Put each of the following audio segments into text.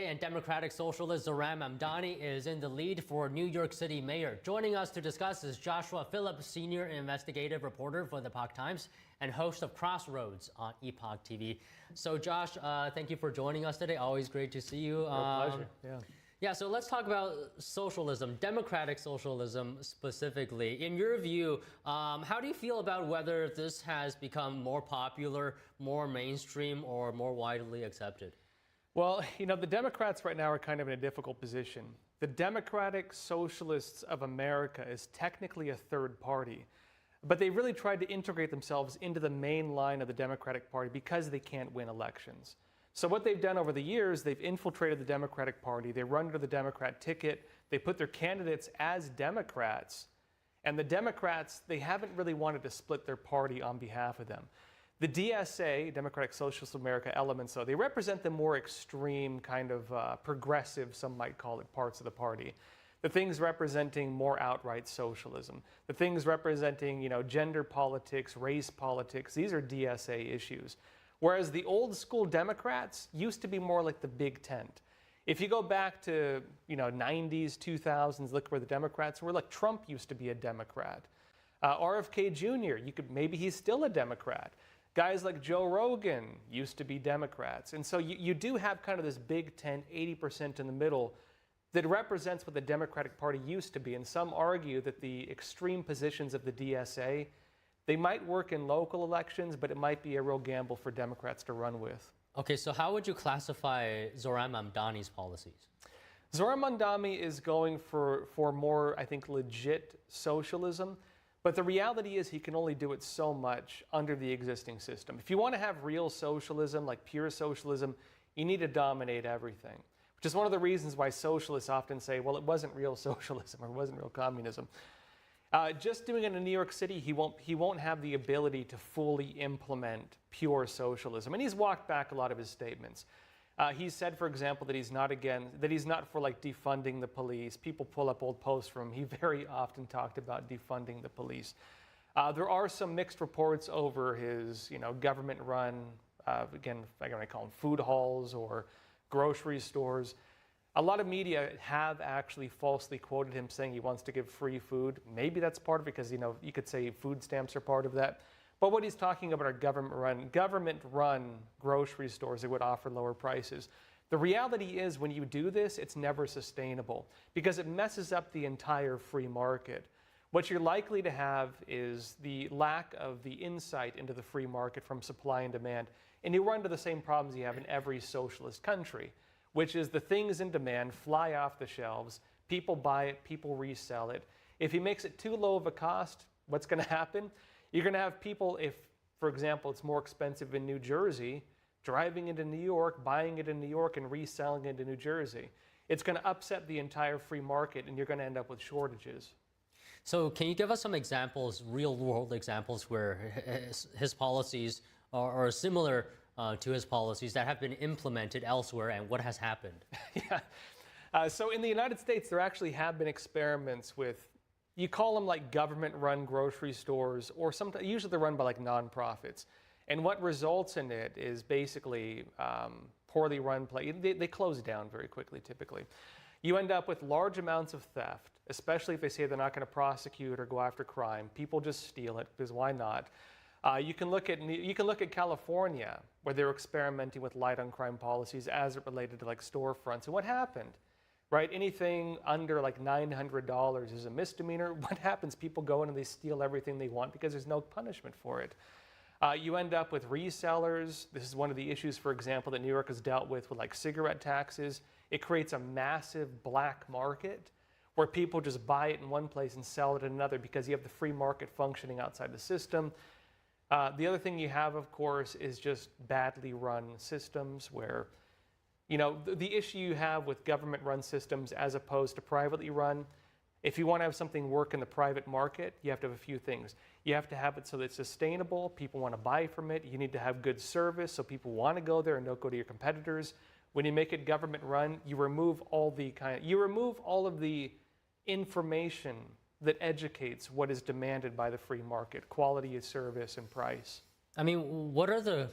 DSA and Democratic socialist Zoran Mamdani is in the lead for New York City mayor. Joining us to discuss is Joshua Phillips, senior investigative reporter for the Epoch Times and host of Crossroads on Epoch TV. So Josh, thank you for joining us today. Always great to see you. Pleasure. Yeah, so let's talk about socialism, democratic socialism specifically. In your view, how do you feel about whether this has become more popular, more mainstream, or more widely accepted? Well, you know, the Democrats right now are kind of in a difficult position. The Democratic Socialists of America is technically a third party, but they really tried to integrate themselves into the main line of the Democratic Party because they can't win elections. So what they've done over the years, they've infiltrated the Democratic Party, they run under the Democrat ticket, they put their candidates as Democrats, and the Democrats, they haven't really wanted to split their party on behalf of them. The DSA, Democratic Socialist of America elements, though, they represent the more extreme kind of progressive, some might call it, parts of the party. The things representing more outright socialism. The things representing, you know, gender politics, race politics, these are DSA issues. Whereas the old school Democrats used to be more like the big tent. If you go back to, you know, 90s, 2000s, look where the Democrats were. Like Trump used to be a Democrat. RFK Jr., maybe he's still a Democrat. Guys like Joe Rogan used to be Democrats. And so you do have kind of this big tent, 80% in the middle, that represents what the Democratic Party used to be. And some argue that the extreme positions of the DSA, they might work in local elections, but it might be a real gamble for Democrats to run with. Okay, so how would you classify Zoran Mamdani's policies? Zoran Mamdani is going for more, I think, legit socialism. But the reality is he can only do it so much under the existing system. If you want to have real socialism, like pure socialism, you need to dominate everything, which is one of the reasons why socialists often say, well, it wasn't real socialism or it wasn't real communism. Just doing it in New York City, he won't have the ability to fully implement pure socialism. And he's walked back a lot of his statements. He said, for example, that he's not for like defunding the police. People pull up old posts from him. He very often talked about defunding the police. There are some mixed reports over his, you know, government-run, again, I'm going to call them food halls or grocery stores. A lot of media have actually falsely quoted him saying he wants to give free food. Maybe that's part of it because, you know, you could say food stamps are part of that. But what he's talking about are government-run grocery stores that would offer lower prices. The reality is when you do this, it's never sustainable because it messes up the entire free market. What you're likely to have is the lack of the insight into the free market from supply and demand. And you run into the same problems you have in every socialist country, which is the things in demand fly off the shelves, people buy it, people resell it. If he makes it too low of a cost, what's going to happen? You're going to have people, if, for example, it's more expensive in New Jersey, driving into New York, buying it in New York, and reselling it in New Jersey. It's going to upset the entire free market, and you're going to end up with shortages. So can you give us some examples, real-world examples, where his policies are similar to his policies that have been implemented elsewhere, and what has happened? Yeah. So in the United States, there actually have been experiments with, you call them like government-run grocery stores, or sometimes usually they're run by like nonprofits. And what results in it is basically poorly run they close down very quickly, typically. You end up with large amounts of theft, especially if they say they're not going to prosecute or go after crime. People just steal it because why not? You can look at California, where they're experimenting with light on crime policies as it related to like storefronts. And what happened? Right? Anything under like $900 is a misdemeanor. What happens? People go in and they steal everything they want because there's no punishment for it. You end up with resellers. This is one of the issues, for example, that New York has dealt with like cigarette taxes. It creates a massive black market where people just buy it in one place and sell it in another because you have the free market functioning outside the system. The other thing you have, of course, is just badly run systems where, you know, the issue you have with government-run systems as opposed to privately run, if you want to have something work in the private market, you have to have a few things. You have to have it so that it's sustainable, people want to buy from it. You need to have good service so people want to go there and don't go to your competitors. When you make it government-run, you remove all of the information that educates what is demanded by the free market, quality of service and price. I mean, what are the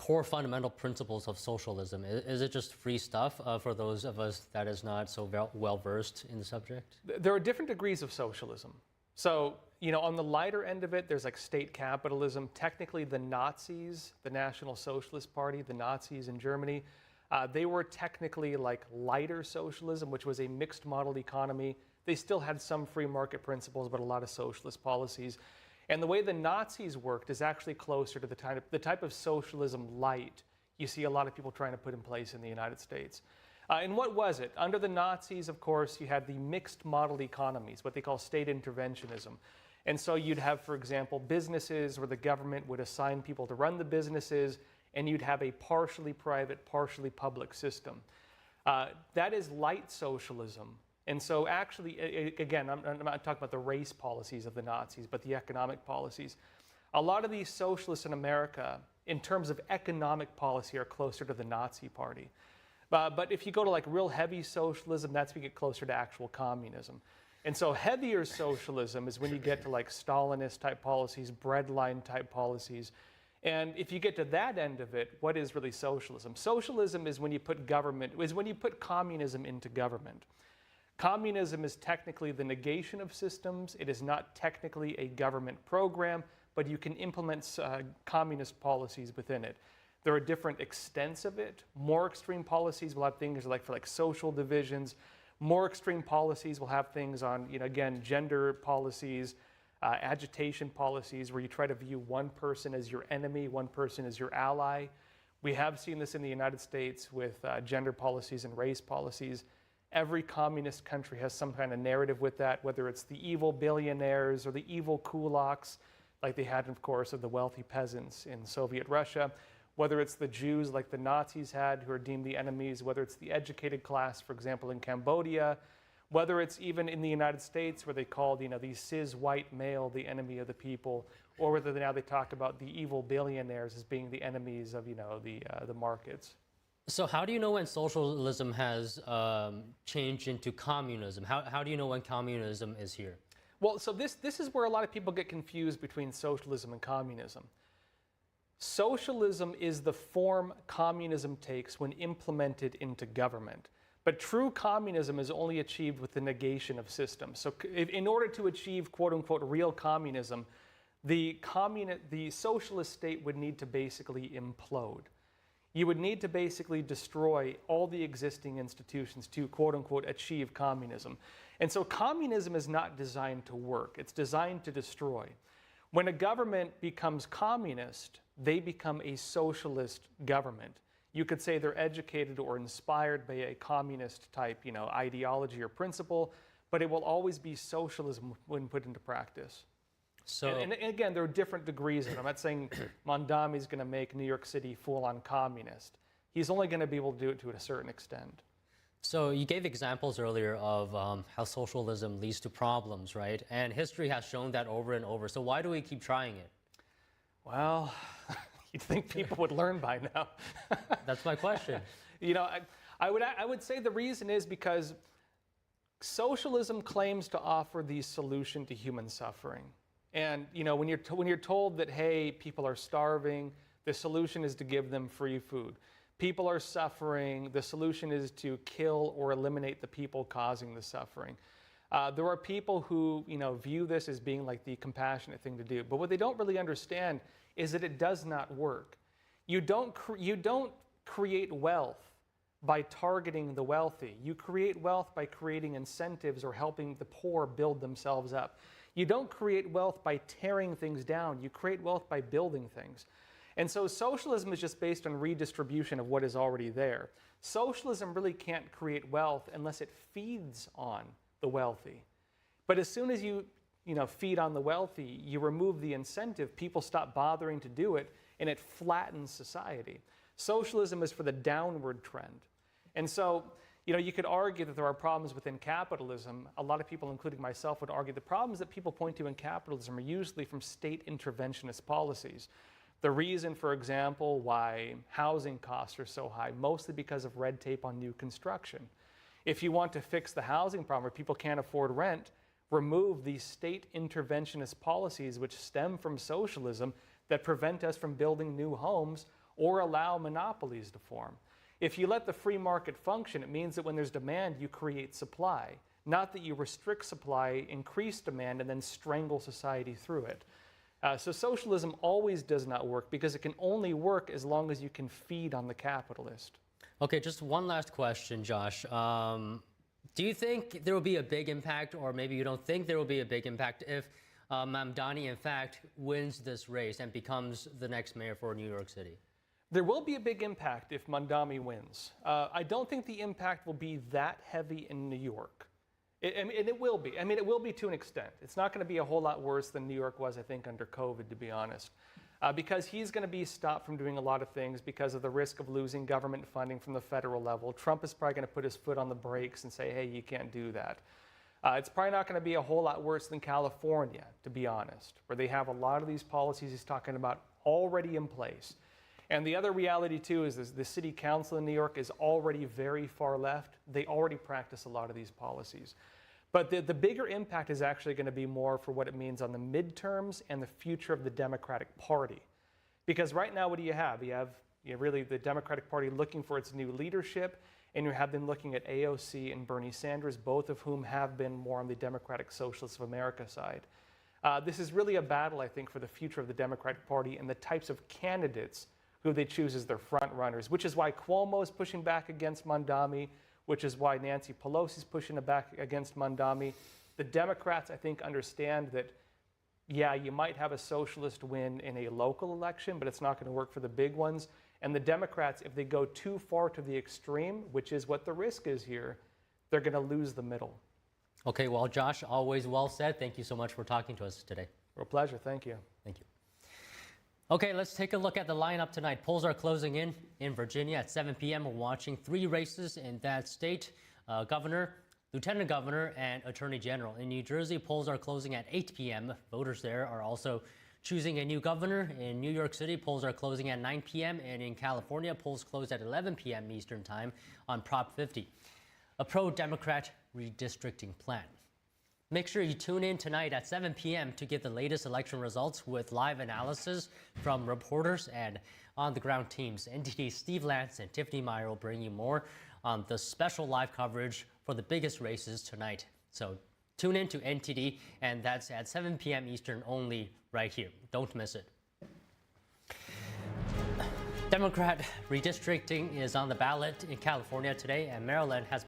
core fundamental principles of socialism? Is it just free stuff for those of us that is not so well versed in the subject? There are different degrees of socialism. So, on the lighter end of it, there's like state capitalism. Technically, the Nazis, the National Socialist Party, the Nazis in Germany, they were technically like lighter socialism, which was a mixed model economy. They still had some free market principles, but a lot of socialist policies. And the way the Nazis worked is actually closer to the type of socialism light you see a lot of people trying to put in place in the United States. And what was it? Under the Nazis, of course, you had the mixed model economies, what they call state interventionism. And so you'd have, for example, businesses where the government would assign people to run the businesses, and you'd have a partially private, partially public system. That is light socialism. And so actually, again, I'm not talking about the race policies of the Nazis, but the economic policies. A lot of these socialists in America, in terms of economic policy, are closer to the Nazi party. But if you go to like real heavy socialism, that's when you get closer to actual communism. And so heavier socialism is when you get to like Stalinist type policies, breadline type policies. And if you get to that end of it, what is really socialism? Socialism is when you put communism into government. Communism is technically the negation of systems. It is not technically a government program, but you can implement communist policies within it. There are different extents of it. More extreme policies will have things like for like social divisions. More extreme policies will have things on, again, gender policies, agitation policies, where you try to view one person as your enemy, one person as your ally. We have seen this in the United States with gender policies and race policies. Every communist country has some kind of narrative with that, whether it's the evil billionaires or the evil kulaks, like they had, of course, of the wealthy peasants in Soviet Russia, whether it's the Jews like the Nazis had, who are deemed the enemies, whether it's the educated class, for example, in Cambodia, whether it's even in the United States where they called, the cis white male the enemy of the people, or whether now they talk about the evil billionaires as being the enemies of, the markets. So how do you know when socialism has changed into communism? How do you know when communism is here? Well, so this is where a lot of people get confused between socialism and communism. Socialism is the form communism takes when implemented into government. But true communism is only achieved with the negation of systems. So in order to achieve, quote unquote, real communism, the socialist state would need to basically implode. You would need to basically destroy all the existing institutions to, quote unquote, achieve communism. And so communism is not designed to work. It's designed to destroy. When a government becomes communist, they become a socialist government. You could say they're educated or inspired by a communist type, ideology or principle, but it will always be socialism when put into practice. So, and again, there are different degrees of it. I'm not saying Mamdani is going to make New York City full-on communist. He's only going to be able to do it to a certain extent. So you gave examples earlier of how socialism leads to problems, right? And history has shown that over and over. So why do we keep trying it? Well, you'd think people would learn by now. That's my question. I would say the reason is because socialism claims to offer the solution to human suffering. And when you're told that, hey, people are starving, the solution is to give them free food. People are suffering, the solution is to kill or eliminate the people causing the suffering. There are people who view this as being like the compassionate thing to do. But what they don't really understand is that it does not work. You don't create wealth by targeting the wealthy. You create wealth by creating incentives or helping the poor build themselves up. You don't create wealth by tearing things down. You create wealth by building things. And so socialism is just based on redistribution of what is already there. Socialism really can't create wealth unless it feeds on the wealthy. But as soon as you feed on the wealthy, you remove the incentive, people stop bothering to do it, and it flattens society. Socialism is for the downward trend. And so, you could argue that there are problems within capitalism. A lot of people, including myself, would argue the problems that people point to in capitalism are usually from state interventionist policies. The reason, for example, why housing costs are so high, mostly because of red tape on new construction. If you want to fix the housing problem where people can't afford rent, remove these state interventionist policies which stem from socialism that prevent us from building new homes or allow monopolies to form. If you let the free market function, it means that when there's demand, you create supply, not that you restrict supply, increase demand, and then strangle society through it. So socialism always does not work because it can only work as long as you can feed on the capitalist. Okay, just one last question, Josh. Do you think there will be a big impact, or maybe you don't think there will be a big impact if Mamdani, in fact, wins this race and becomes the next mayor for New York City? There will be a big impact if Mamdani wins. I don't think the impact will be that heavy in New York. And it will be. I mean, it will be to an extent. It's not going to be a whole lot worse than New York was, I think, under COVID, to be honest. Because he's going to be stopped from doing a lot of things because of the risk of losing government funding from the federal level. Trump is probably going to put his foot on the brakes and say, hey, you can't do that. It's probably not going to be a whole lot worse than California, to be honest, where they have a lot of these policies he's talking about already in place. And the other reality, too, is the city council in New York is already very far left. They already practice a lot of these policies. But the bigger impact is actually going to be more for what it means on the midterms and the future of the Democratic Party. Because right now, what do you have? You have really the Democratic Party looking for its new leadership, and you have them looking at AOC and Bernie Sanders, both of whom have been more on the Democratic Socialists of America side. This is really a battle, I think, for the future of the Democratic Party and the types of candidates who they choose as their front runners, which is why Cuomo is pushing back against Mamdani, which is why Nancy Pelosi is pushing back against Mamdani. The Democrats, I think, understand that, yeah, you might have a socialist win in a local election, but it's not going to work for the big ones. And the Democrats, if they go too far to the extreme, which is what the risk is here, they're going to lose the middle. Okay, well, Josh, always well said. Thank you so much for talking to us today. Real pleasure. Thank you. Thank you. Okay, let's take a look at the lineup tonight. Polls are closing in Virginia at 7 p.m. We're watching 3 races in that state, governor, lieutenant governor, and attorney general. In New Jersey, polls are closing at 8 p.m. Voters there are also choosing a new governor. In New York City, polls are closing at 9 p.m. And in California, polls close at 11 p.m. Eastern Time on Prop 50, a pro-Democrat redistricting plan. Make sure you tune in tonight at 7 p.m. to get the latest election results with live analysis from reporters and on-the-ground teams. NTD's Steve Lance and Tiffany Meyer will bring you more on the special live coverage for the biggest races tonight. So tune in to NTD, and that's at 7 p.m. Eastern only right here. Don't miss it. Democrat redistricting is on the ballot in California today, and Maryland has